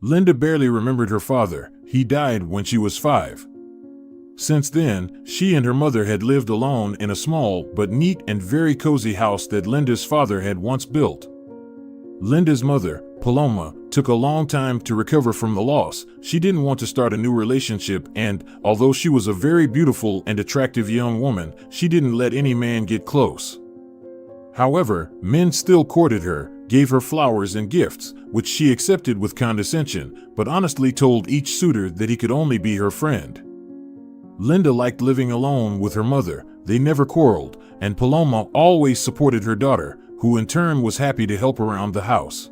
Linda barely remembered her father. He died when she was 5. Since then, she and her mother had lived alone in a small but neat and very cozy house that Linda's father had once built. Linda's mother, Paloma, took a long time to recover from the loss. She didn't want to start a new relationship, and although she was a very beautiful and attractive young woman, she didn't let any man get close. However, men still courted her, gave her flowers and gifts, which she accepted with condescension, but honestly told each suitor that he could only be her friend. Linda liked living alone with her mother. They never quarreled, and Paloma always supported her daughter, who in turn was happy to help around the house.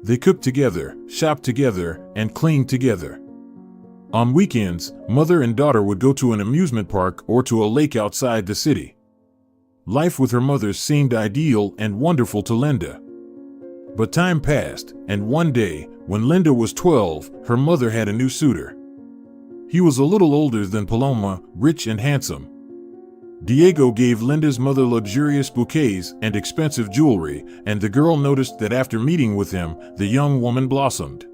They cooked together, shopped together, and cleaned together. On weekends, mother and daughter would go to an amusement park or to a lake outside the city. Life with her mother seemed ideal and wonderful to Linda. But time passed, and one day, when Linda was 12, her mother had a new suitor. He was a little older than Paloma, rich and handsome. Diego gave Linda's mother luxurious bouquets and expensive jewelry, and the girl noticed that after meeting with him, the young woman blossomed.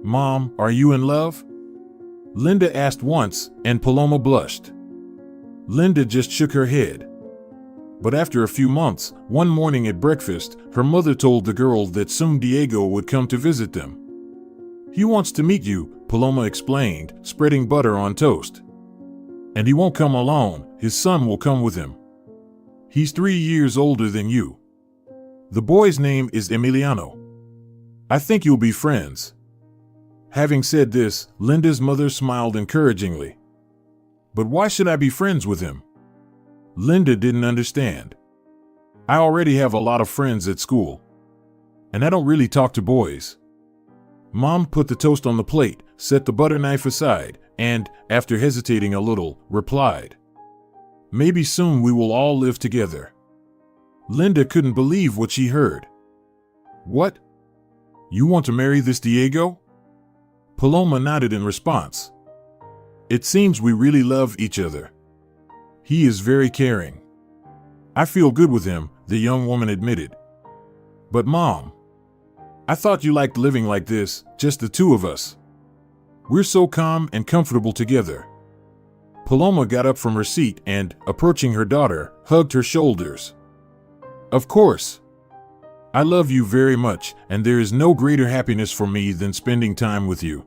"Mom, are you in love?" Linda asked once, and Paloma blushed. Linda just shook her head. But after a few months, one morning at breakfast, her mother told the girl that soon Diego would come to visit them. "He wants to meet you," Paloma explained, spreading butter on toast. "And he won't come alone, his son will come with him. He's 3 years older than you. The boy's name is Emiliano. I think you'll be friends." Having said this, Linda's mother smiled encouragingly. "But why should I be friends with him?" Linda didn't understand. "I already have a lot of friends at school. And I don't really talk to boys." Mom put the toast on the plate, set the butter knife aside, and, after hesitating a little, replied, "Maybe soon we will all live together." Linda couldn't believe what she heard. "What? You want to marry this Diego?" Paloma nodded in response. "It seems we really love each other. He is very caring. I feel good with him," the young woman admitted. "But Mom, I thought you liked living like this, just the two of us. We're so calm and comfortable together." Paloma got up from her seat and, approaching her daughter, hugged her shoulders. "Of course. I love you very much, and there is no greater happiness for me than spending time with you.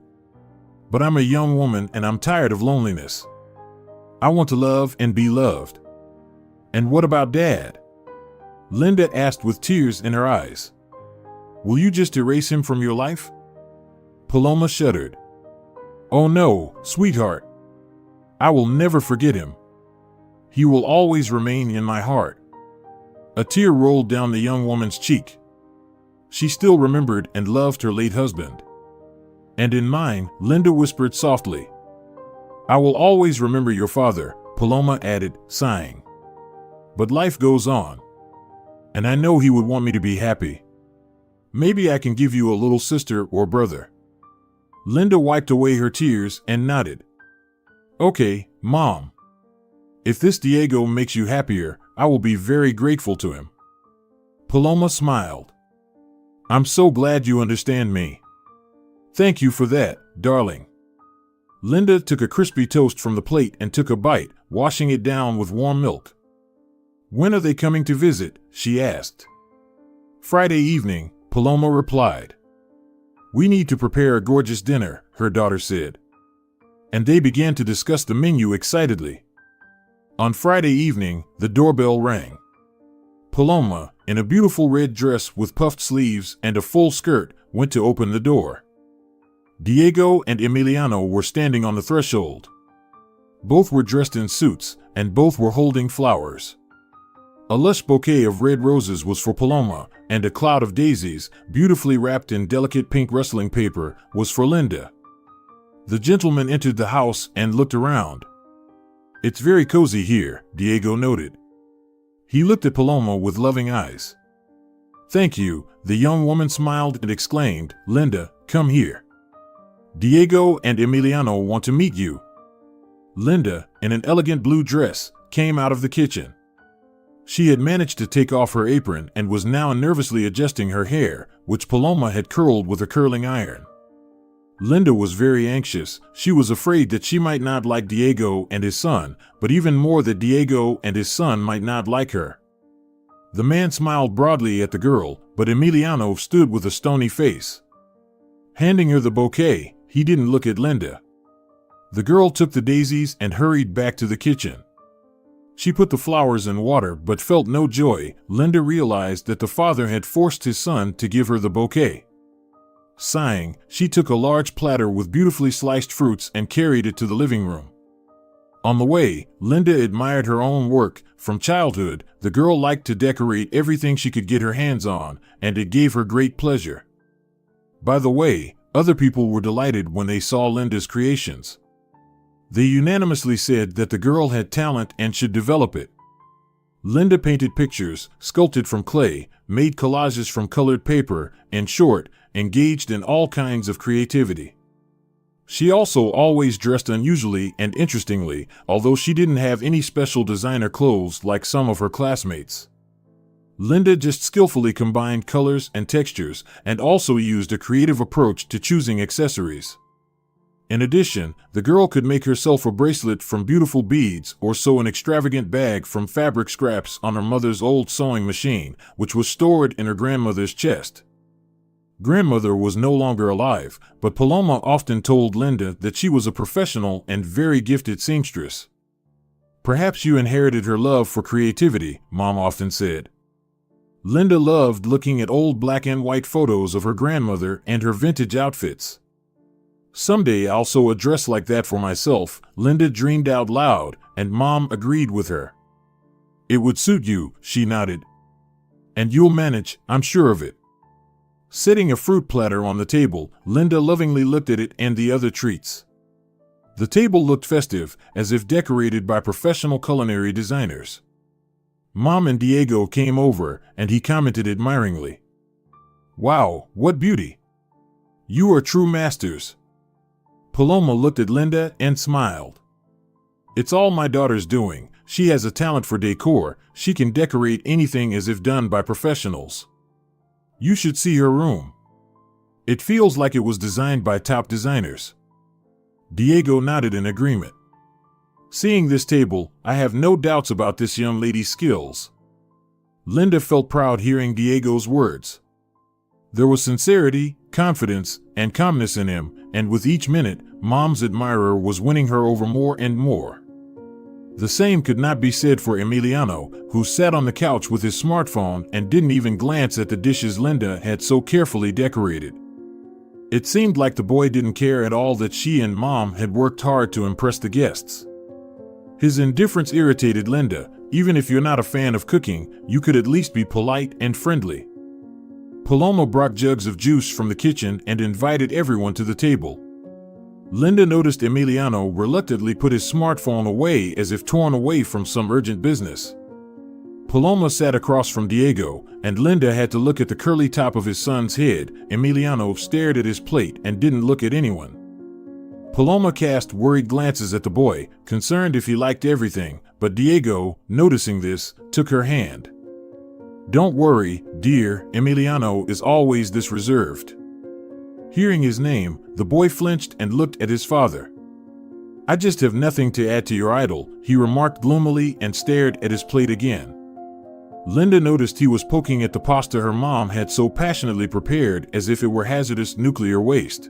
But I'm a young woman and I'm tired of loneliness. I want to love and be loved." "And what about Dad?" Linda asked with tears in her eyes. "Will you just erase him from your life?" Paloma shuddered. "Oh no, sweetheart. I will never forget him. He will always remain in my heart." A tear rolled down the young woman's cheek. She still remembered and loved her late husband. "And in mine," Linda whispered softly. "I will always remember your father," Paloma added, sighing. "But life goes on. And I know he would want me to be happy. Maybe I can give you a little sister or brother." Linda wiped away her tears and nodded. "Okay, Mom. If this Diego makes you happier, I will be very grateful to him." Paloma smiled. "I'm so glad you understand me." "Thank you for that, darling." Linda took a crispy toast from the plate and took a bite, washing it down with warm milk. "When are they coming to visit?" she asked. "Friday evening," Paloma replied. "We need to prepare a gorgeous dinner," her daughter said. And they began to discuss the menu excitedly. On Friday evening, the doorbell rang. Paloma, in a beautiful red dress with puffed sleeves and a full skirt, went to open the door. Diego and Emiliano were standing on the threshold. Both were dressed in suits, and both were holding flowers. A lush bouquet of red roses was for Paloma, and a cloud of daisies, beautifully wrapped in delicate pink rustling paper, was for Linda. The gentleman entered the house and looked around. "It's very cozy here," Diego noted. He looked at Paloma with loving eyes. "Thank you," the young woman smiled and exclaimed, "Linda, come here. Diego and Emiliano want to meet you." Linda, in an elegant blue dress, came out of the kitchen. She had managed to take off her apron and was now nervously adjusting her hair, which Paloma had curled with a curling iron. Linda was very anxious. She was afraid that she might not like Diego and his son, but even more that Diego and his son might not like her. The man smiled broadly at the girl, but Emiliano stood with a stony face. Handing her the bouquet, he didn't look at Linda. The girl took the daisies and hurried back to the kitchen. She put the flowers in water but felt no joy. Linda realized that the father had forced his son to give her the bouquet. Sighing, she took a large platter with beautifully sliced fruits and carried it to the living room. On the way, Linda admired her own work. From childhood, the girl liked to decorate everything she could get her hands on, and it gave her great pleasure. By the way, other people were delighted when they saw Linda's creations. They unanimously said that the girl had talent and should develop it. Linda painted pictures, sculpted from clay, made collages from colored paper, in short, engaged in all kinds of creativity. She also always dressed unusually and interestingly, although she didn't have any special designer clothes like some of her classmates. Linda just skillfully combined colors and textures, and also used a creative approach to choosing accessories. In addition, the girl could make herself a bracelet from beautiful beads or sew an extravagant bag from fabric scraps on her mother's old sewing machine, which was stored in her grandmother's chest. Grandmother was no longer alive, but Paloma often told Linda that she was a professional and very gifted seamstress. "Perhaps you inherited her love for creativity," Mom often said. Linda loved looking at old black and white photos of her grandmother and her vintage outfits. "Someday I'll sew a dress like that for myself," Linda dreamed out loud, and Mom agreed with her. "It would suit you," she nodded. "And you'll manage, I'm sure of it." Setting a fruit platter on the table, Linda lovingly looked at it and the other treats. The table looked festive, as if decorated by professional culinary designers. Mom and Diego came over, and he commented admiringly, "Wow, what beauty! You are true masters." Paloma looked at Linda and smiled. "It's all my daughter's doing. She has a talent for decor. She can decorate anything as if done by professionals. You should see her room. It feels like it was designed by top designers." Diego nodded in agreement. "Seeing this table, I have no doubts about this young lady's skills." Linda felt proud hearing Diego's words. There was sincerity, confidence, and calmness in him, and with each minute, Mom's admirer was winning her over more and more. The same could not be said for Emiliano, who sat on the couch with his smartphone and didn't even glance at the dishes Linda had so carefully decorated. It seemed like the boy didn't care at all that she and Mom had worked hard to impress the guests. His indifference irritated Linda. Even if you're not a fan of cooking, you could at least be polite and friendly. Paloma brought jugs of juice from the kitchen and invited everyone to the table. Linda noticed Emiliano reluctantly put his smartphone away as if torn away from some urgent business. Paloma sat across from Diego, and Linda had to look at the curly top of his son's head. Emiliano stared at his plate and didn't look at anyone. Paloma cast worried glances at the boy, concerned if he liked everything, but Diego, noticing this, took her hand. "Don't worry, dear, Emiliano is always this reserved." Hearing his name, the boy flinched and looked at his father. "I just have nothing to add to your idol," he remarked gloomily and stared at his plate again. Linda noticed he was poking at the pasta her mom had so passionately prepared as if it were hazardous nuclear waste.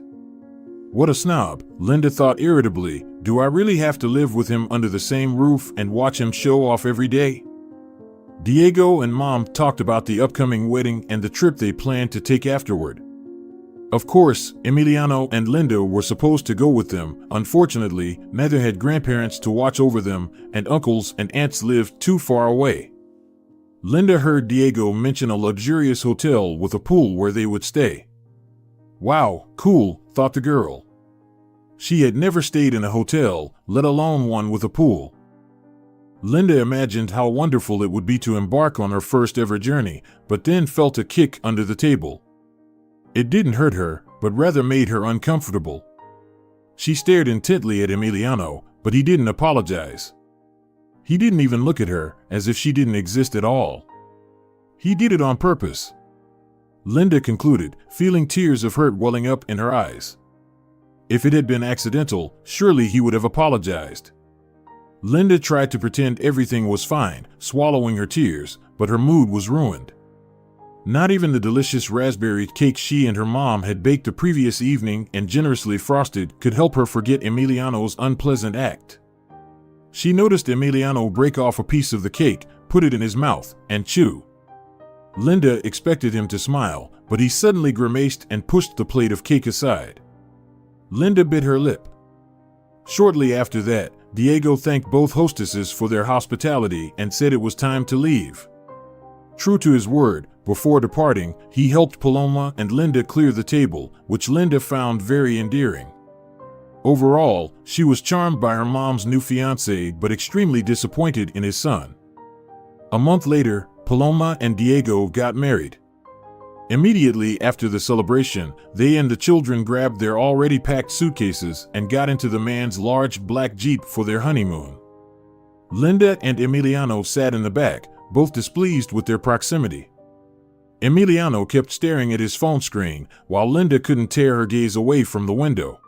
What a snob, Linda thought irritably. Do I really have to live with him under the same roof and watch him show off every day? Diego and Mom talked about the upcoming wedding and the trip they planned to take afterward. Of course, Emiliano and Linda were supposed to go with them. Unfortunately, neither had grandparents to watch over them, and uncles and aunts lived too far away. Linda heard Diego mention a luxurious hotel with a pool where they would stay. Wow, cool, thought the girl. She had never stayed in a hotel, let alone one with a pool. Linda imagined how wonderful it would be to embark on her first ever journey, but then felt a kick under the table. It didn't hurt her, but rather made her uncomfortable. She stared intently at Emiliano, but he didn't apologize. He didn't even look at her, as if she didn't exist at all. He did it on purpose. Linda concluded, feeling tears of hurt welling up in her eyes. If it had been accidental, surely he would have apologized. Linda tried to pretend everything was fine, swallowing her tears, but her mood was ruined. Not even the delicious raspberry cake she and her mom had baked the previous evening and generously frosted could help her forget Emiliano's unpleasant act. She noticed Emiliano break off a piece of the cake, put it in his mouth, and chew. Linda expected him to smile, but he suddenly grimaced and pushed the plate of cake aside. Linda bit her lip. Shortly after that, Diego thanked both hostesses for their hospitality and said it was time to leave. True to his word, before departing, he helped Paloma and Linda clear the table, which Linda found very endearing. Overall, she was charmed by her mom's new fiancé but extremely disappointed in his son. A month later, Paloma and Diego got married. Immediately after the celebration, they and the children grabbed their already packed suitcases and got into the man's large black Jeep for their honeymoon. Linda and Emiliano sat in the back, both displeased with their proximity. Emiliano kept staring at his phone screen, while Linda couldn't tear her gaze away from the window.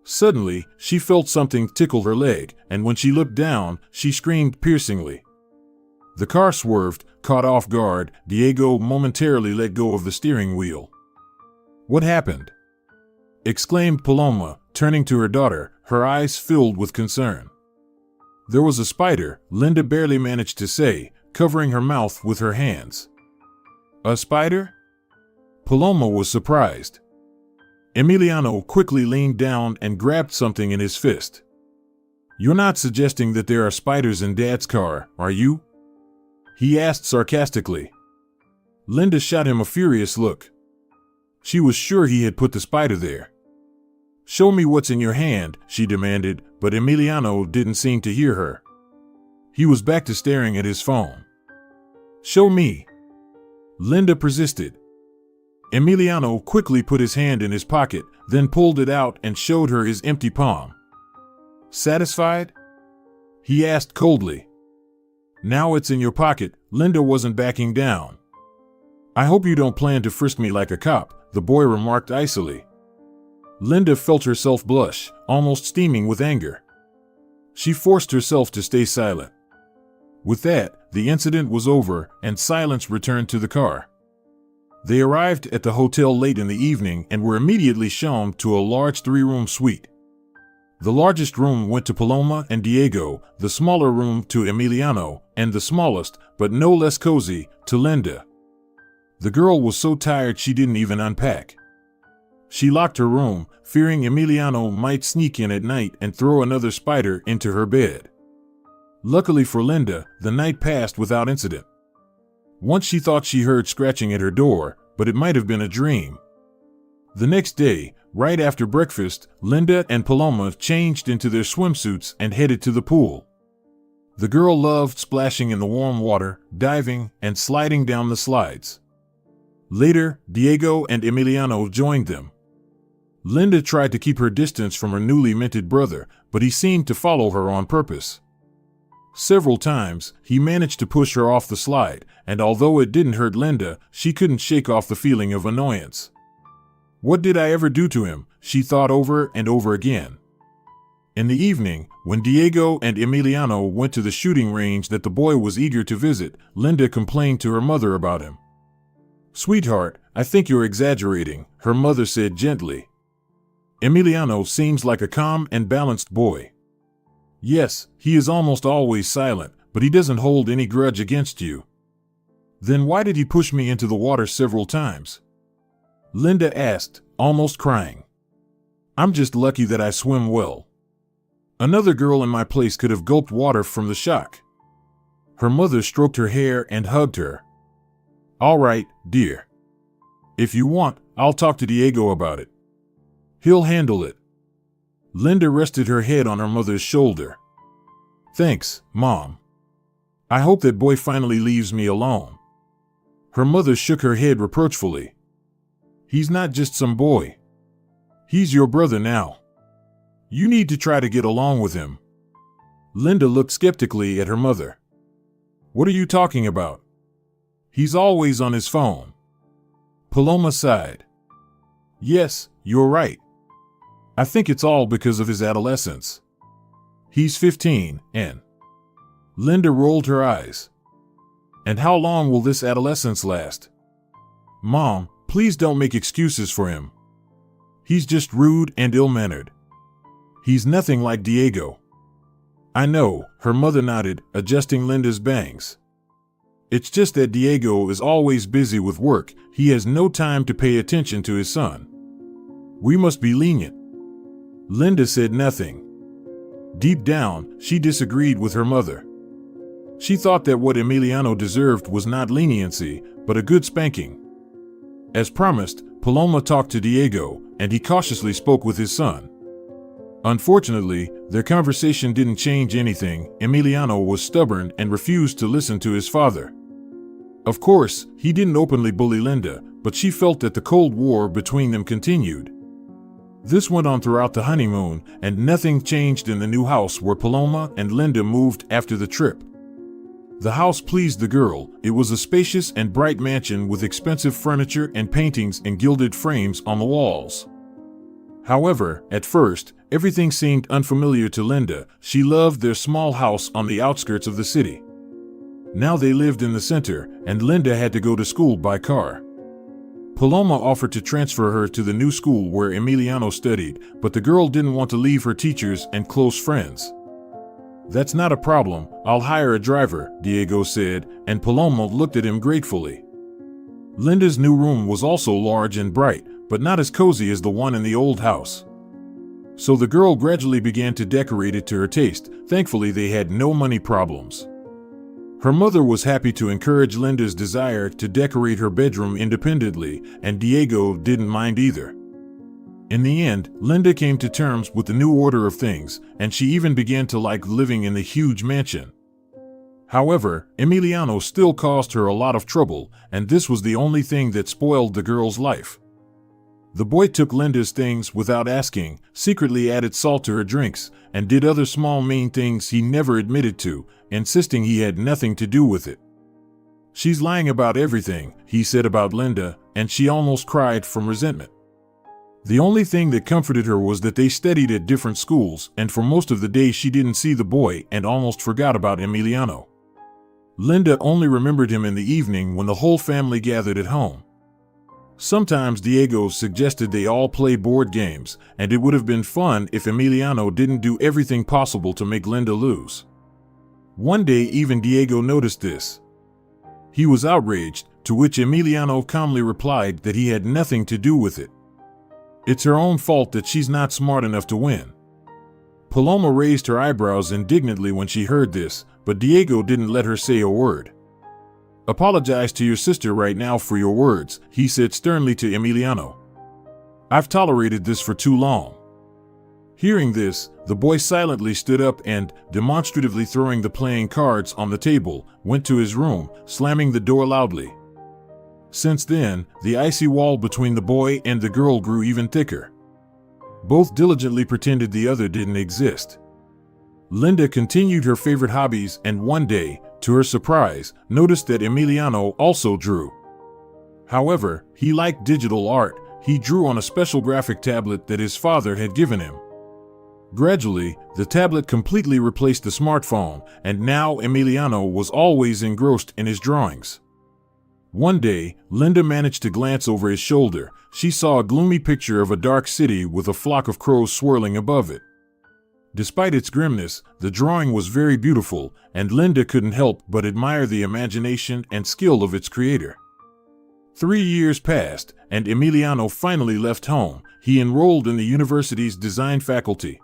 Suddenly, she felt something tickle her leg, and when she looked down, she screamed piercingly. The car swerved. Caught off guard, Diego momentarily let go of the steering wheel. "What happened?" exclaimed Paloma, turning to her daughter, her eyes filled with concern. "There was a spider," Linda barely managed to say, covering her mouth with her hands. "A spider?" Paloma was surprised. Emiliano quickly leaned down and grabbed something in his fist. "You're not suggesting that there are spiders in Dad's car, are you?" he asked sarcastically. Linda shot him a furious look. She was sure he had put the spider there. "Show me what's in your hand," she demanded, but Emiliano didn't seem to hear her. He was back to staring at his phone. "Show me," Linda persisted. Emiliano quickly put his hand in his pocket, then pulled it out and showed her his empty palm. "Satisfied?" he asked coldly. "Now it's in your pocket." Linda wasn't backing down. "I hope you don't plan to frisk me like a cop," the boy remarked icily. Linda felt herself blush, almost steaming with anger. She forced herself to stay silent. With that, the incident was over, and silence returned to the car. They arrived at the hotel late in the evening and were immediately shown to a large 3-room suite. The largest room went to Paloma and Diego, the smaller room to Emiliano, and the smallest, but no less cozy, to Linda. The girl was so tired she didn't even unpack. She locked her room, fearing Emiliano might sneak in at night and throw another spider into her bed. Luckily for Linda, the night passed without incident. Once she thought she heard scratching at her door, but it might have been a dream. The next day, right after breakfast, Linda and Paloma changed into their swimsuits and headed to the pool. The girl loved splashing in the warm water, diving, and sliding down the slides. Later, Diego and Emiliano joined them. Linda tried to keep her distance from her newly minted brother, but he seemed to follow her on purpose. Several times, he managed to push her off the slide, and although it didn't hurt Linda, she couldn't shake off the feeling of annoyance. "What did I ever do to him?" she thought over and over again. In the evening, when Diego and Emiliano went to the shooting range that the boy was eager to visit, Linda complained to her mother about him. "Sweetheart, I think you're exaggerating," her mother said gently. "Emiliano seems like a calm and balanced boy. Yes, he is almost always silent, but he doesn't hold any grudge against you." "Then why did he push me into the water several times?" Linda asked, almost crying. "I'm just lucky that I swim well. Another girl in my place could have gulped water from the shock." Her mother stroked her hair and hugged her. "All right, dear. If you want, I'll talk to Diego about it. He'll handle it." Linda rested her head on her mother's shoulder. "Thanks, Mom. I hope that boy finally leaves me alone." Her mother shook her head reproachfully. "He's not just some boy. He's your brother now. You need to try to get along with him." Linda looked skeptically at her mother. "What are you talking about? He's always on his phone." Paloma sighed. "Yes, you're right. I think it's all because of his adolescence. He's 15, and Linda rolled her eyes. And how long will this adolescence last? Mom, please don't make excuses for him. He's just rude and ill-mannered. He's nothing like Diego. I know, her mother nodded, adjusting Linda's bangs. It's just that Diego is always busy with work. He has no time to pay attention to his son. We must be lenient. Linda said nothing. Deep down, she disagreed with her mother. She thought that what Emiliano deserved was not leniency, but a good spanking. As promised, Paloma talked to Diego, and he cautiously spoke with his son. Unfortunately, their conversation didn't change anything. Emiliano was stubborn and refused to listen to his father. Of course, he didn't openly bully Linda, but she felt that the Cold War between them continued. This went on throughout the honeymoon, and nothing changed in the new house where Paloma and Linda moved after the trip. The house pleased the girl. It was a spacious and bright mansion with expensive furniture and paintings in gilded frames on the walls. However, at first, everything seemed unfamiliar to Linda. She loved their small house on the outskirts of the city. Now they lived in the center, and Linda had to go to school by car. Paloma offered to transfer her to the new school where Emiliano studied, but the girl didn't want to leave her teachers and close friends. That's not a problem, I'll hire a driver, Diego said, and Paloma looked at him gratefully. Linda's new room was also large and bright, but not as cozy as the one in the old house. So the girl gradually began to decorate it to her taste. Thankfully, they had no money problems. Her mother was happy to encourage Linda's desire to decorate her bedroom independently, and Diego didn't mind either. In the end, Linda came to terms with the new order of things, and she even began to like living in the huge mansion. However, Emiliano still caused her a lot of trouble, and this was the only thing that spoiled the girl's life. The boy took Linda's things without asking, secretly added salt to her drinks, and did other small mean things he never admitted to, insisting he had nothing to do with it. She's lying about everything, he said about Linda, and she almost cried from resentment. The only thing that comforted her was that they studied at different schools, and for most of the day she didn't see the boy and almost forgot about Emiliano. Linda only remembered him in the evening when the whole family gathered at home. Sometimes Diego suggested they all play board games, and it would have been fun if Emiliano didn't do everything possible to make Linda lose. One day even Diego noticed this. He was outraged, to which Emiliano calmly replied that he had nothing to do with it. It's her own fault that she's not smart enough to win. Paloma raised her eyebrows indignantly when she heard this, but Diego didn't let her say a word. Apologize to your sister right now for your words, he said sternly to Emiliano. I've tolerated this for too long. Hearing this, the boy silently stood up and, demonstratively throwing the playing cards on the table, went to his room, slamming the door loudly. Since then, the icy wall between the boy and the girl grew even thicker. Both diligently pretended the other didn't exist. Linda continued her favorite hobbies and one day, to her surprise, noticed that Emiliano also drew. However, he liked digital art. He drew on a special graphic tablet that his father had given him. Gradually, the tablet completely replaced the smartphone, and now Emiliano was always engrossed in his drawings. One day, Linda managed to glance over his shoulder. She saw a gloomy picture of a dark city with a flock of crows swirling above it. Despite its grimness, the drawing was very beautiful, and Linda couldn't help but admire the imagination and skill of its creator. 3 years passed, and Emiliano finally left home. He enrolled in the university's design faculty.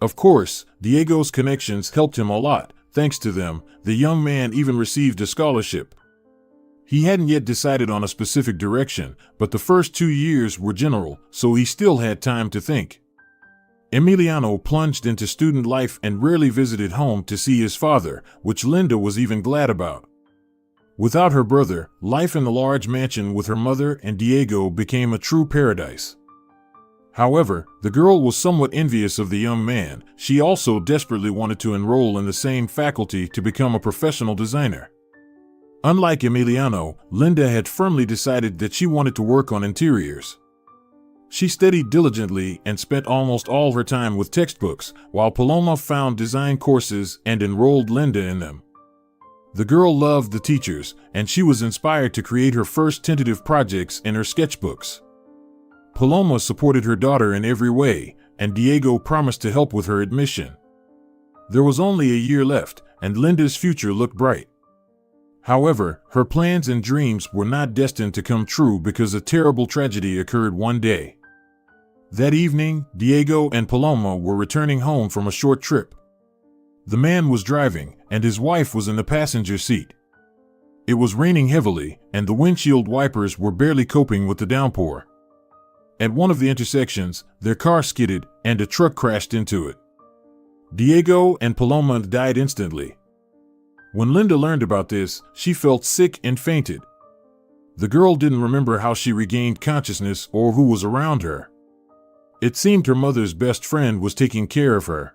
Of course, Diego's connections helped him a lot. Thanks to them, the young man even received a scholarship. He hadn't yet decided on a specific direction, but the first 2 years were general, so he still had time to think. Emiliano plunged into student life and rarely visited home to see his father, which Linda was even glad about. Without her brother, life in the large mansion with her mother and Diego became a true paradise. However, the girl was somewhat envious of the young man. She also desperately wanted to enroll in the same faculty to become a professional designer. Unlike Emiliano, Linda had firmly decided that she wanted to work on interiors. She studied diligently and spent almost all her time with textbooks, while Paloma found design courses and enrolled Linda in them. The girl loved the teachers, and she was inspired to create her first tentative projects in her sketchbooks. Paloma supported her daughter in every way, and Diego promised to help with her admission. There was only a year left, and Linda's future looked bright. However, her plans and dreams were not destined to come true because a terrible tragedy occurred one day. That evening, Diego and Paloma were returning home from a short trip. The man was driving, and his wife was in the passenger seat. It was raining heavily, and the windshield wipers were barely coping with the downpour. At one of the intersections, their car skidded, and a truck crashed into it. Diego and Paloma died instantly. When Linda learned about this, she felt sick and fainted. The girl didn't remember how she regained consciousness or who was around her. It seemed her mother's best friend was taking care of her.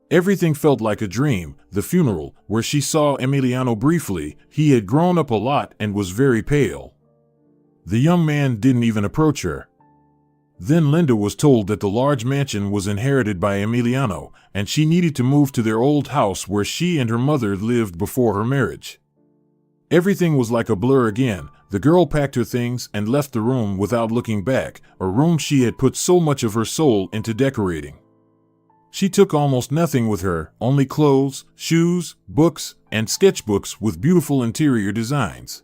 Everything felt like a dream. The funeral, where she saw Emiliano briefly, he had grown up a lot and was very pale. The young man didn't even approach her. Then Linda was told that the large mansion was inherited by Emiliano, and she needed to move to their old house where she and her mother lived before her marriage. Everything was like a blur again. The girl packed her things and left the room without looking back, a room she had put so much of her soul into decorating. She took almost nothing with her, only clothes, shoes, books, and sketchbooks with beautiful interior designs.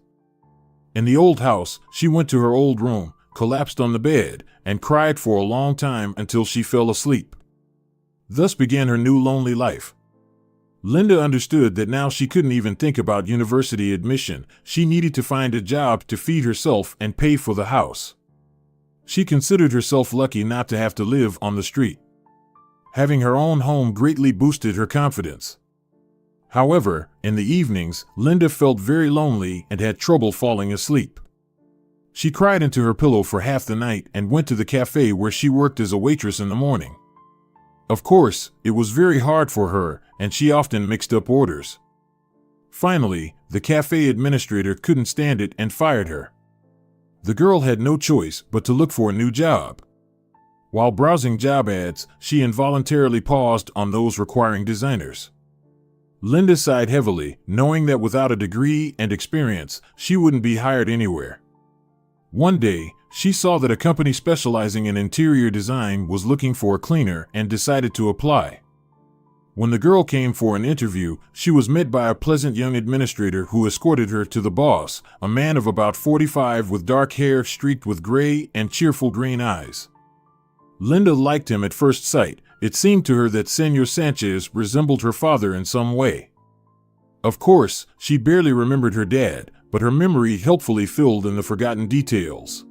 In the old house, she went to her old room, collapsed on the bed, and cried for a long time until she fell asleep. Thus began her new lonely life. Linda understood that now she couldn't even think about university admission. She needed to find a job to feed herself and pay for the house. She considered herself lucky not to have to live on the street. Having her own home greatly boosted her confidence. However, in the evenings, Linda felt very lonely and had trouble falling asleep. She cried into her pillow for half the night and went to the cafe where she worked as a waitress in the morning. Of course, it was very hard for her, and she often mixed up orders. Finally, the cafe administrator couldn't stand it and fired her. The girl had no choice but to look for a new job. While browsing job ads, she involuntarily paused on those requiring designers. Linda sighed heavily, knowing that without a degree and experience, she wouldn't be hired anywhere. One day, she saw that a company specializing in interior design was looking for a cleaner and decided to apply. When the girl came for an interview, she was met by a pleasant young administrator who escorted her to the boss, a man of about 45 with dark hair streaked with gray and cheerful green eyes. Linda liked him at first sight. It seemed to her that Senor Sanchez resembled her father in some way. Of course, she barely remembered her dad, but her memory helpfully filled in the forgotten details.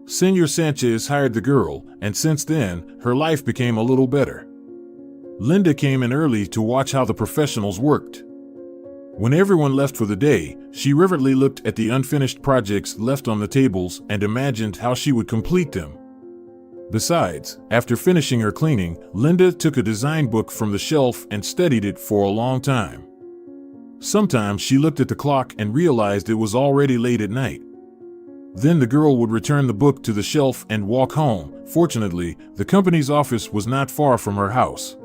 Senor Sanchez hired the girl, and since then, her life became a little better. Linda came in early to watch how the professionals worked. When everyone left for the day, she reverently looked at the unfinished projects left on the tables and imagined how she would complete them. Besides, after finishing her cleaning, Linda took a design book from the shelf and studied it for a long time. Sometimes she looked at the clock and realized it was already late at night. Then the girl would return the book to the shelf and walk home. Fortunately, the company's office was not far from her house.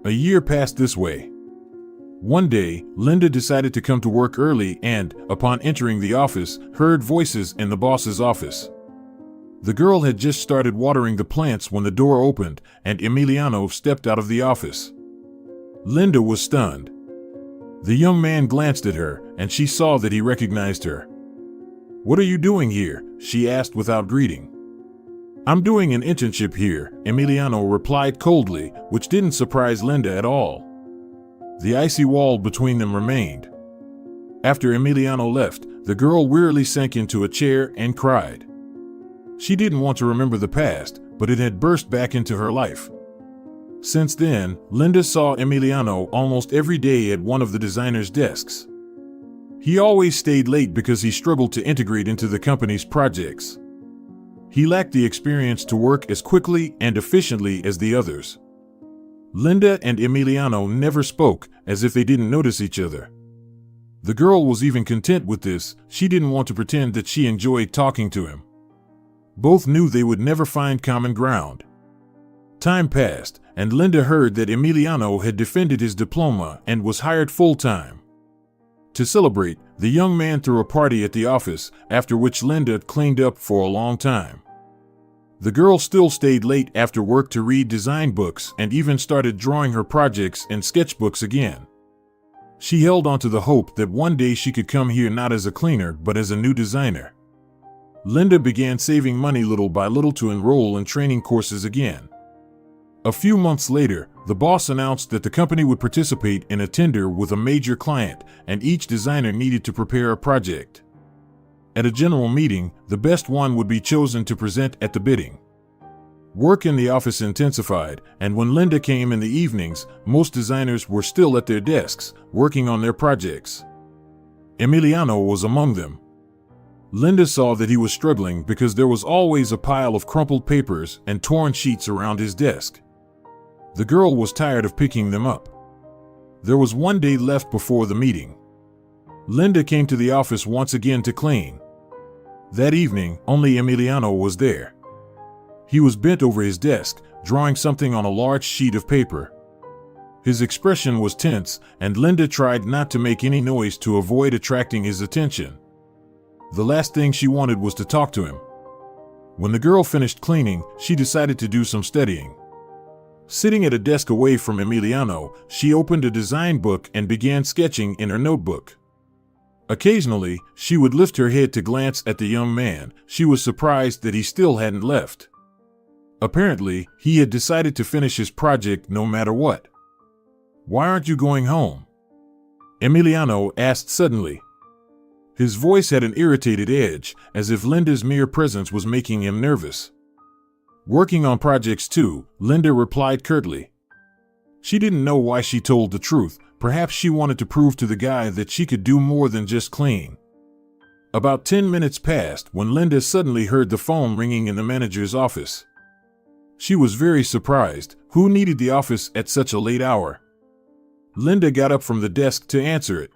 A year passed this way. One day, Linda decided to come to work early and, upon entering the office, heard voices in the boss's office. The girl had just started watering the plants when the door opened and Emiliano stepped out of the office. Linda was stunned. The young man glanced at her, and she saw that he recognized her. "What are you doing here?" she asked without greeting. "I'm doing an internship here," Emiliano replied coldly, which didn't surprise Linda at all. The icy wall between them remained. After Emiliano left, the girl wearily sank into a chair and cried. She didn't want to remember the past, but it had burst back into her life. Since then, Linda saw Emiliano almost every day at one of the designer's desks. He always stayed late because he struggled to integrate into the company's projects. He lacked the experience to work as quickly and efficiently as the others. Linda and Emiliano never spoke, as if they didn't notice each other. The girl was even content with this. She didn't want to pretend that she enjoyed talking to him. Both knew they would never find common ground. Time passed, and Linda heard that Emiliano had defended his diploma and was hired full-time. To celebrate, the young man threw a party at the office, after which Linda cleaned up for a long time. The girl still stayed late after work to read design books and even started drawing her projects in sketchbooks again. She held on to the hope that one day she could come here not as a cleaner but as a new designer. Linda began saving money little by little to enroll in training courses again. A few months later, the boss announced that the company would participate in a tender with a major client, and each designer needed to prepare a project. At a general meeting, the best one would be chosen to present at the bidding. Work in the office intensified, and when Linda came in the evenings, most designers were still at their desks, working on their projects. Emiliano was among them. Linda saw that he was struggling because there was always a pile of crumpled papers and torn sheets around his desk. The girl was tired of picking them up. There was one day left before the meeting. Linda came to the office once again to clean. That evening, only Emiliano was there. He was bent over his desk, drawing something on a large sheet of paper. His expression was tense, and Linda tried not to make any noise to avoid attracting his attention. The last thing she wanted was to talk to him. When the girl finished cleaning, she decided to do some studying. Sitting at a desk away from Emiliano, she opened a design book and began sketching in her notebook. Occasionally, she would lift her head to glance at the young man. She was surprised that he still hadn't left. Apparently, he had decided to finish his project no matter what. "Why aren't you going home?" Emiliano asked suddenly. His voice had an irritated edge, as if Linda's mere presence was making him nervous. "Working on projects too," Linda replied curtly. She didn't know why she told the truth. Perhaps she wanted to prove to the guy that she could do more than just clean. About 10 minutes passed when Linda suddenly heard the phone ringing in the manager's office. She was very surprised. Who needed the office at such a late hour? Linda got up from the desk to answer it.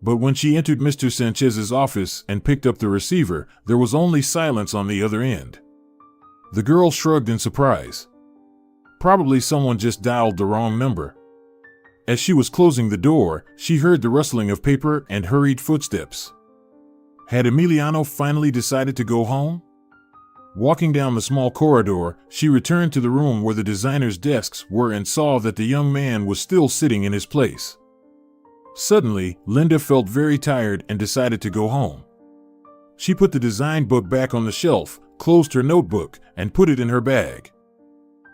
But when she entered Mr. Sanchez's office and picked up the receiver, there was only silence on the other end. The girl shrugged in surprise. Probably someone just dialed the wrong number. As she was closing the door, she heard the rustling of paper and hurried footsteps. Had Emiliano finally decided to go home? Walking down the small corridor, she returned to the room where the designers' desks were and saw that the young man was still sitting in his place. Suddenly, Linda felt very tired and decided to go home. She put the design book back on the shelf, closed her notebook, and put it in her bag.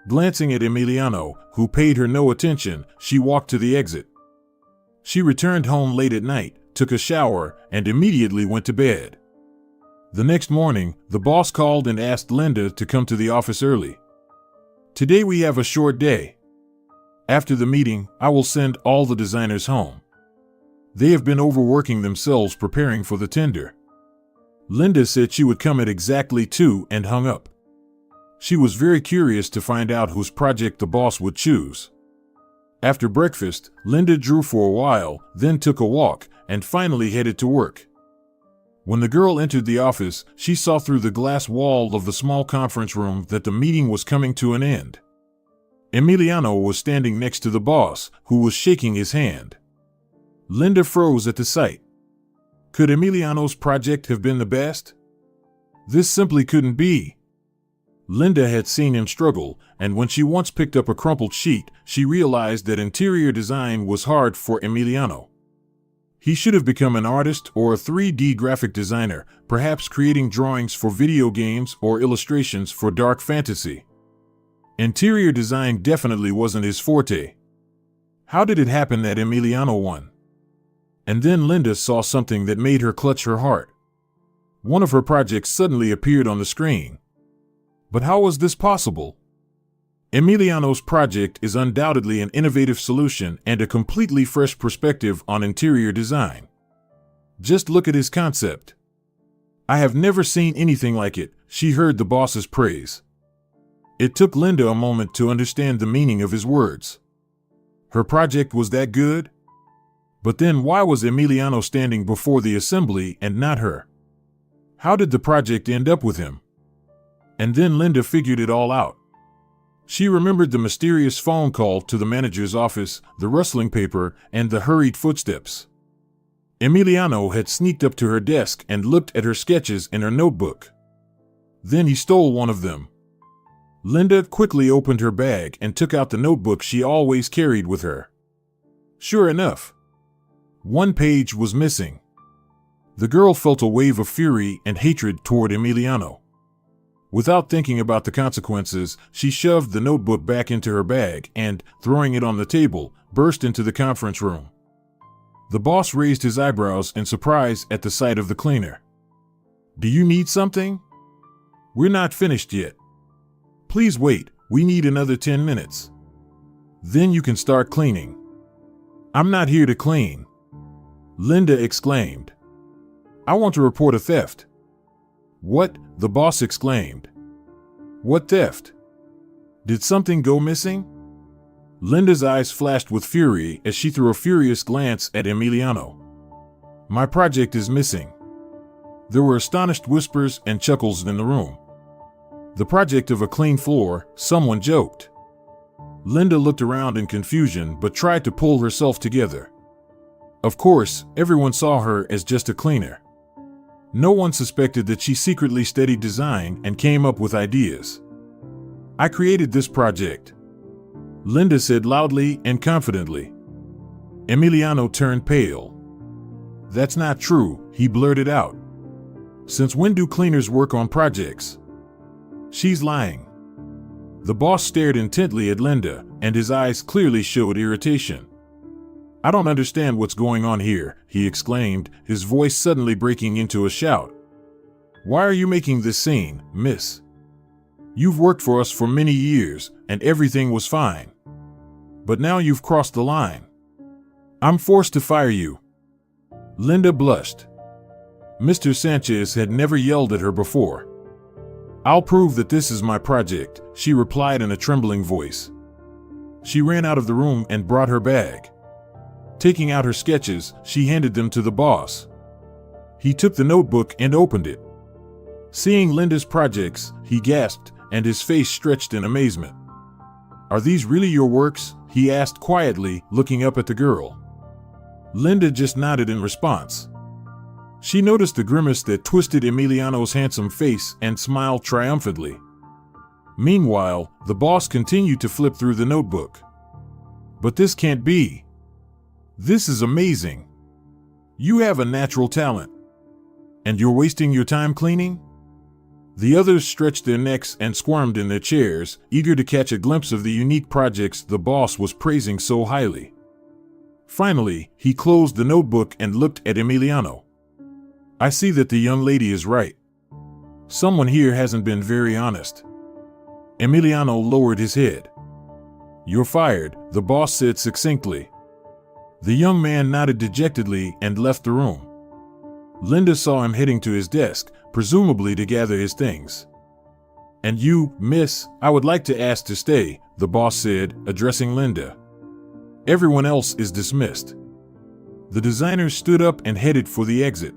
Glancing at Emiliano, who paid her no attention, she walked to the exit. She returned home late at night, took a shower, and immediately went to bed. The next morning, the boss called and asked Linda to come to the office early. "Today we have a short day. After the meeting, I will send all the designers home. They have been overworking themselves preparing for the tender." Linda said she would come at exactly 2 and hung up. She was very curious to find out whose project the boss would choose. After breakfast, Linda drew for a while, then took a walk, and finally headed to work. When the girl entered the office, she saw through the glass wall of the small conference room that the meeting was coming to an end. Emiliano was standing next to the boss, who was shaking his hand. Linda froze at the sight. Could Emiliano's project have been the best? This simply couldn't be. Linda had seen him struggle, and when she once picked up a crumpled sheet, she realized that interior design was hard for Emiliano. He should have become an artist or a 3D graphic designer, perhaps creating drawings for video games or illustrations for dark fantasy. Interior design definitely wasn't his forte. How did it happen that Emiliano won? And then Linda saw something that made her clutch her heart. One of her projects suddenly appeared on the screen. But how was this possible? Emiliano's project is undoubtedly an innovative solution and a completely fresh perspective on interior design. Just look at his concept. "I have never seen anything like it," she heard the boss's praise. It took Linda a moment to understand the meaning of his words. Her project was that good? But then why was Emiliano standing before the assembly and not her? How did the project end up with him? And then Linda figured it all out. She remembered the mysterious phone call to the manager's office, the rustling paper, and the hurried footsteps. Emiliano had sneaked up to her desk and looked at her sketches in her notebook. Then he stole one of them. Linda quickly opened her bag and took out the notebook she always carried with her. Sure enough, one page was missing. The girl felt a wave of fury and hatred toward Emiliano. Without thinking about the consequences, she shoved the notebook back into her bag and, throwing it on the table, burst into the conference room. The boss raised his eyebrows in surprise at the sight of the cleaner. "Do you need something? We're not finished yet. Please wait, we need another 10 minutes. Then you can start cleaning." "I'm not here to clean," Linda exclaimed. "I want to report a theft." "What?" the boss exclaimed. "What theft? Did something go missing?" Linda's eyes flashed with fury as she threw a furious glance at Emiliano. "My project is missing." There were astonished whispers and chuckles in the room. "The project of a clean floor," someone joked. Linda looked around in confusion but tried to pull herself together. Of course, everyone saw her as just a cleaner. No one suspected that she secretly studied design and came up with ideas. "I created this project," Linda said loudly and confidently. Emiliano turned pale. "That's not true," he blurted out. "Since when do cleaners work on projects?" "She's lying." The boss stared intently at Linda, and his eyes clearly showed irritation. "I don't understand what's going on here," he exclaimed, his voice suddenly breaking into a shout. "Why are you making this scene, miss? You've worked for us for many years, and everything was fine. But now you've crossed the line. I'm forced to fire you." Linda blushed. Mr. Sanchez had never yelled at her before. "I'll prove that this is my project," she replied in a trembling voice. She ran out of the room and brought her bag. Taking out her sketches, she handed them to the boss. He took the notebook and opened it. Seeing Linda's projects, he gasped, and his face stretched in amazement. "Are these really your works?" he asked quietly, looking up at the girl. Linda just nodded in response. She noticed the grimace that twisted Emiliano's handsome face and smiled triumphantly. Meanwhile, the boss continued to flip through the notebook. "But this can't be. This is amazing. You have a natural talent. And you're wasting your time cleaning?" The others stretched their necks and squirmed in their chairs, eager to catch a glimpse of the unique projects the boss was praising so highly. Finally, he closed the notebook and looked at Emiliano. "I see that the young lady is right. Someone here hasn't been very honest." Emiliano lowered his head. "You're fired," the boss said succinctly. The young man nodded dejectedly and left the room. Linda saw him heading to his desk, presumably to gather his things. "And you, miss, I would like to ask to stay," the boss said, addressing Linda. "Everyone else is dismissed." The designers stood up and headed for the exit.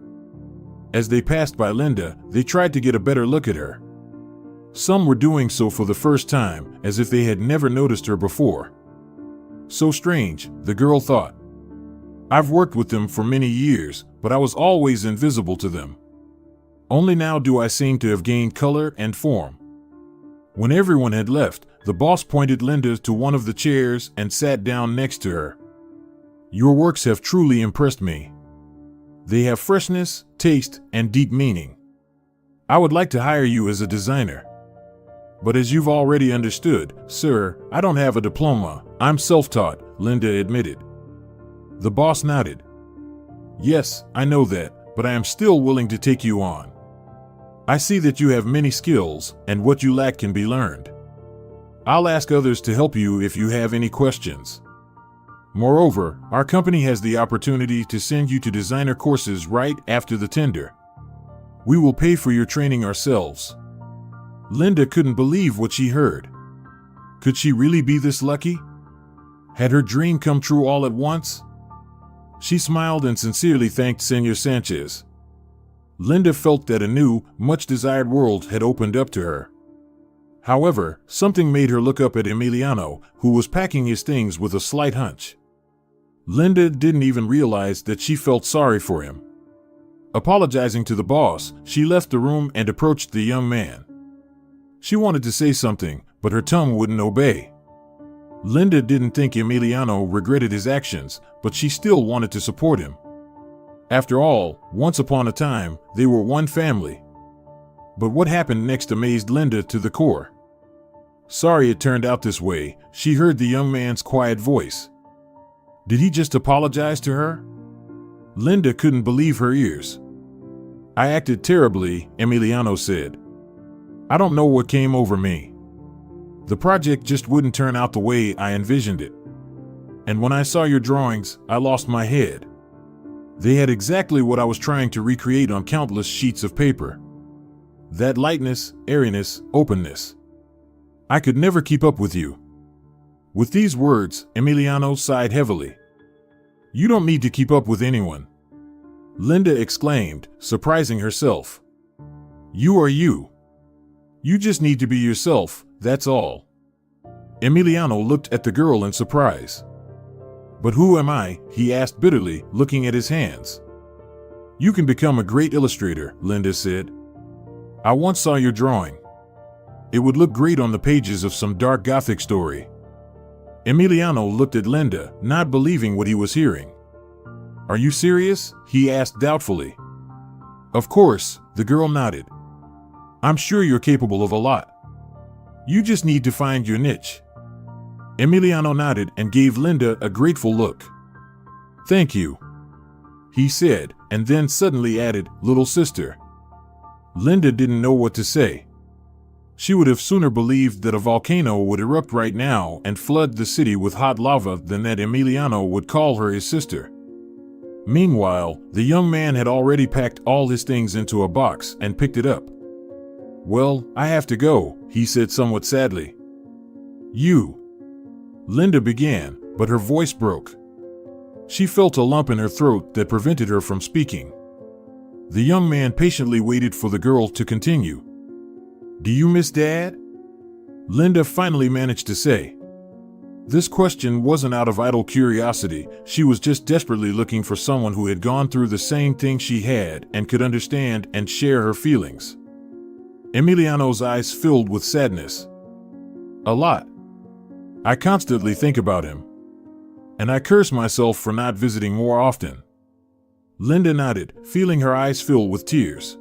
As they passed by Linda, they tried to get a better look at her. Some were doing so for the first time, as if they had never noticed her before. So strange, the girl thought. I've worked with them for many years, but I was always invisible to them. Only now do I seem to have gained color and form. When everyone had left, the boss pointed Linda to one of the chairs and sat down next to her. "Your works have truly impressed me. They have freshness, taste, and deep meaning. I would like to hire you as a designer. But as you've already understood, sir, I don't have a diploma. I'm self-taught," Linda admitted. The boss nodded. "Yes, I know that, but I am still willing to take you on. I see that you have many skills, and what you lack can be learned. I'll ask others to help you if you have any questions. Moreover, our company has the opportunity to send you to designer courses right after the tender. We will pay for your training ourselves." Linda couldn't believe what she heard. Could she really be this lucky? Had her dream come true all at once? She smiled and sincerely thanked Senor Sanchez. Linda felt that a new, much-desired world had opened up to her. However, something made her look up at Emiliano, who was packing his things with a slight hunch. Linda didn't even realize that she felt sorry for him. Apologizing to the boss, she left the room and approached the young man. She wanted to say something, but her tongue wouldn't obey. Linda didn't think Emiliano regretted his actions, but she still wanted to support him. After all, once upon a time, they were one family. But what happened next amazed Linda to the core. Sorry it turned out this way, she heard the young man's quiet voice. Did he just apologize to her? Linda couldn't believe her ears. I acted terribly, Emiliano said. I don't know what came over me. The project just wouldn't turn out the way I envisioned it. And when I saw your drawings, I lost my head. They had exactly what I was trying to recreate on countless sheets of paper. That lightness, airiness, openness. I could never keep up with you. With these words, Emiliano sighed heavily. You don't need to keep up with anyone. Linda exclaimed, surprising herself. You are you. You just need to be yourself, that's all. Emiliano looked at the girl in surprise. But who am I? He asked bitterly, looking at his hands. You can become a great illustrator, Linda said. I once saw your drawing. It would look great on the pages of some dark Gothic story. Emiliano looked at Linda, not believing what he was hearing. Are you serious? He asked doubtfully. Of course, the girl nodded. I'm sure you're capable of a lot. You just need to find your niche. Emiliano nodded and gave Linda a grateful look. Thank you, he said, and then suddenly added, little sister. Linda didn't know what to say. She would have sooner believed that a volcano would erupt right now and flood the city with hot lava than that Emiliano would call her his sister. Meanwhile, the young man had already packed all his things into a box and picked it up. Well, I have to go, he said somewhat sadly. You. Linda began, but her voice broke. She felt a lump in her throat that prevented her from speaking. The young man patiently waited for the girl to continue. Do you miss Dad? Linda finally managed to say. This question wasn't out of idle curiosity, she was just desperately looking for someone who had gone through the same thing she had and could understand and share her feelings. Emiliano's eyes filled with sadness. A lot. I constantly think about him. And I curse myself for not visiting more often. Linda nodded, feeling her eyes fill with tears.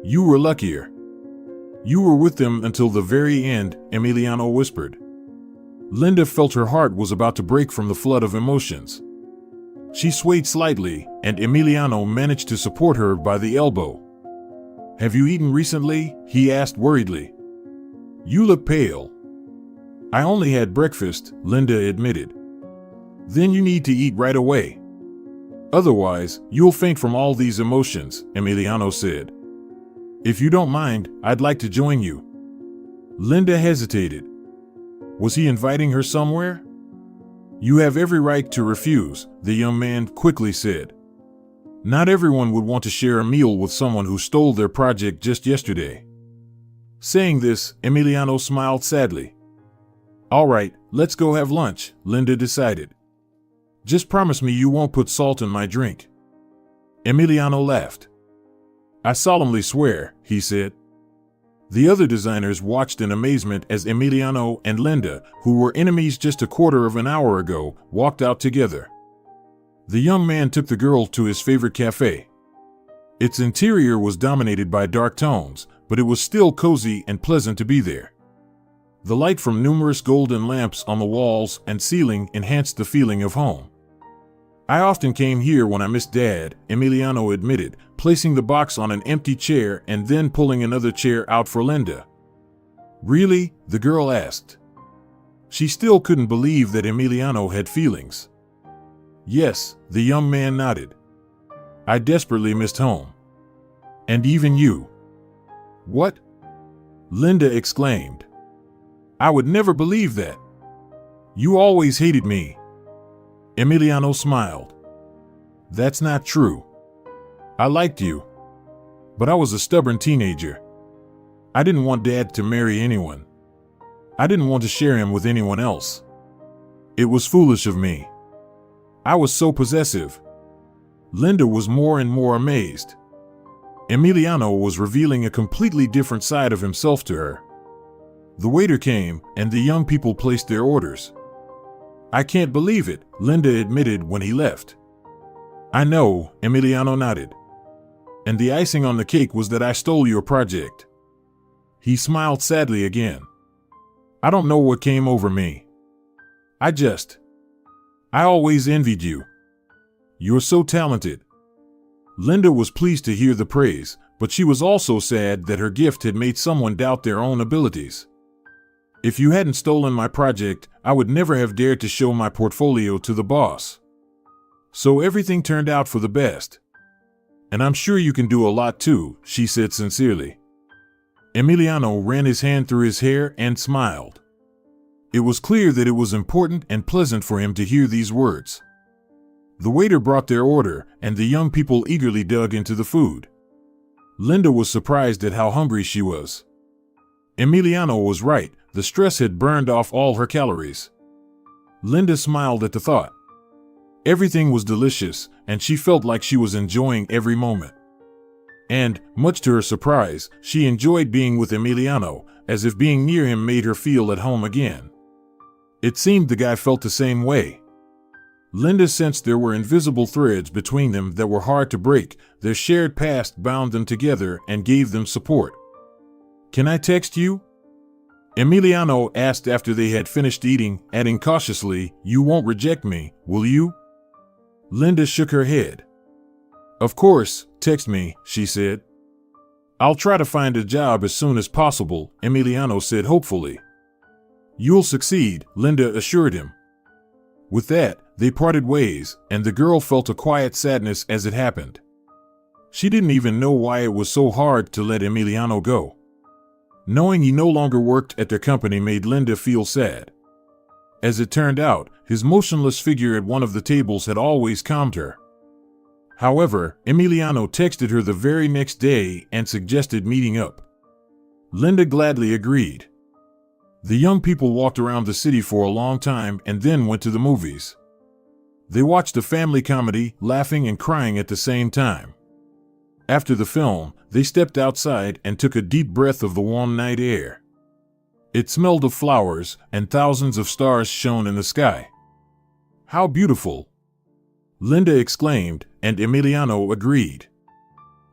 You were luckier. You were with them until the very end, Emiliano whispered. Linda felt her heart was about to break from the flood of emotions. She swayed slightly, and Emiliano managed to support her by the elbow. Have you eaten recently? He asked worriedly. You look pale. I only had breakfast, Linda admitted. Then you need to eat right away. Otherwise, you'll faint from all these emotions, Emiliano said. If you don't mind, I'd like to join you. Linda hesitated. Was he inviting her somewhere? You have every right to refuse, the young man quickly said. Not everyone would want to share a meal with someone who stole their project just yesterday. Saying this, Emiliano smiled sadly. All right, let's go have lunch, Linda decided. Just promise me you won't put salt in my drink. Emiliano laughed. I solemnly swear, he said. The other designers watched in amazement as Emiliano and Linda, who were enemies just a quarter of an hour ago, walked out together. The young man took the girl to his favorite cafe. Its interior was dominated by dark tones, but it was still cozy and pleasant to be there. The light from numerous golden lamps on the walls and ceiling enhanced the feeling of home. I often came here when I missed Dad, Emiliano admitted, placing the box on an empty chair and then pulling another chair out for Linda. Really? The girl asked. She still couldn't believe that Emiliano had feelings. Yes, the young man nodded. I desperately missed home. And even you. What? Linda exclaimed. I would never believe that. You always hated me. Emiliano smiled. That's not true. I liked you. But I was a stubborn teenager. I didn't want Dad to marry anyone. I didn't want to share him with anyone else. It was foolish of me. I was so possessive. Linda was more and more amazed. Emiliano was revealing a completely different side of himself to her. The waiter came, and the young people placed their orders. I can't believe it, Linda admitted when he left. I know, Emiliano nodded. And the icing on the cake was that I stole your project. He smiled sadly again. I don't know what came over me. I always envied you. You're so talented. Linda was pleased to hear the praise, but she was also sad that her gift had made someone doubt their own abilities. If you hadn't stolen my project, I would never have dared to show my portfolio to the boss. So everything turned out for the best. And I'm sure you can do a lot too, she said sincerely. Emiliano ran his hand through his hair and smiled. It was clear that it was important and pleasant for him to hear these words. The waiter brought their order, and the young people eagerly dug into the food. Linda was surprised at how hungry she was. Emiliano was right, the stress had burned off all her calories. Linda smiled at the thought. Everything was delicious, and she felt like she was enjoying every moment. And, much to her surprise, she enjoyed being with Emiliano, as if being near him made her feel at home again. It seemed the guy felt the same way. Linda sensed there were invisible threads between them that were hard to break. Their shared past bound them together and gave them support. Can I text you? Emiliano asked after they had finished eating, adding cautiously, You won't reject me, will you? Linda shook her head. Of course, text me, she said. I'll try to find a job as soon as possible, Emiliano said hopefully. You'll succeed, Linda assured him. With that, they parted ways, and the girl felt a quiet sadness as it happened. She didn't even know why it was so hard to let Emiliano go. Knowing he no longer worked at their company made Linda feel sad. As it turned out, his motionless figure at one of the tables had always calmed her. However, Emiliano texted her the very next day and suggested meeting up. Linda gladly agreed. The young people walked around the city for a long time and then went to the movies. They watched a family comedy, laughing and crying at the same time. After the film, they stepped outside and took a deep breath of the warm night air. It smelled of flowers, and thousands of stars shone in the sky. How beautiful! Linda exclaimed, and Emiliano agreed.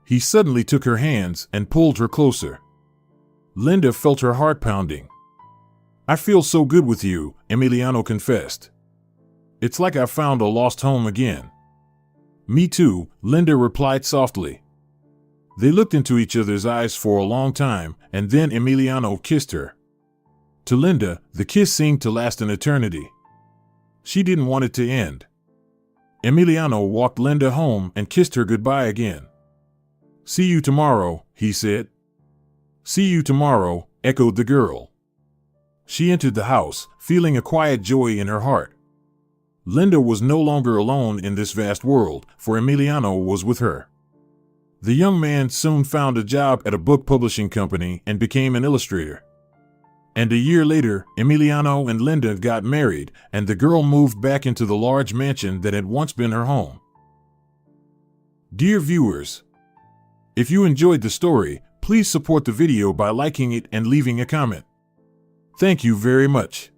He suddenly took her hands and pulled her closer. Linda felt her heart pounding. I feel so good with you, Emiliano confessed. It's like I found a lost home again. Me too, Linda replied softly. They looked into each other's eyes for a long time, and then Emiliano kissed her. To Linda, the kiss seemed to last an eternity. She didn't want it to end. Emiliano walked Linda home and kissed her goodbye again. See you tomorrow, he said. See you tomorrow, echoed the girl. She entered the house, feeling a quiet joy in her heart. Linda was no longer alone in this vast world, for Emiliano was with her. The young man soon found a job at a book publishing company and became an illustrator. And a year later, Emiliano and Linda got married, and the girl moved back into the large mansion that had once been her home. Dear viewers, if you enjoyed the story, please support the video by liking it and leaving a comment. Thank you very much.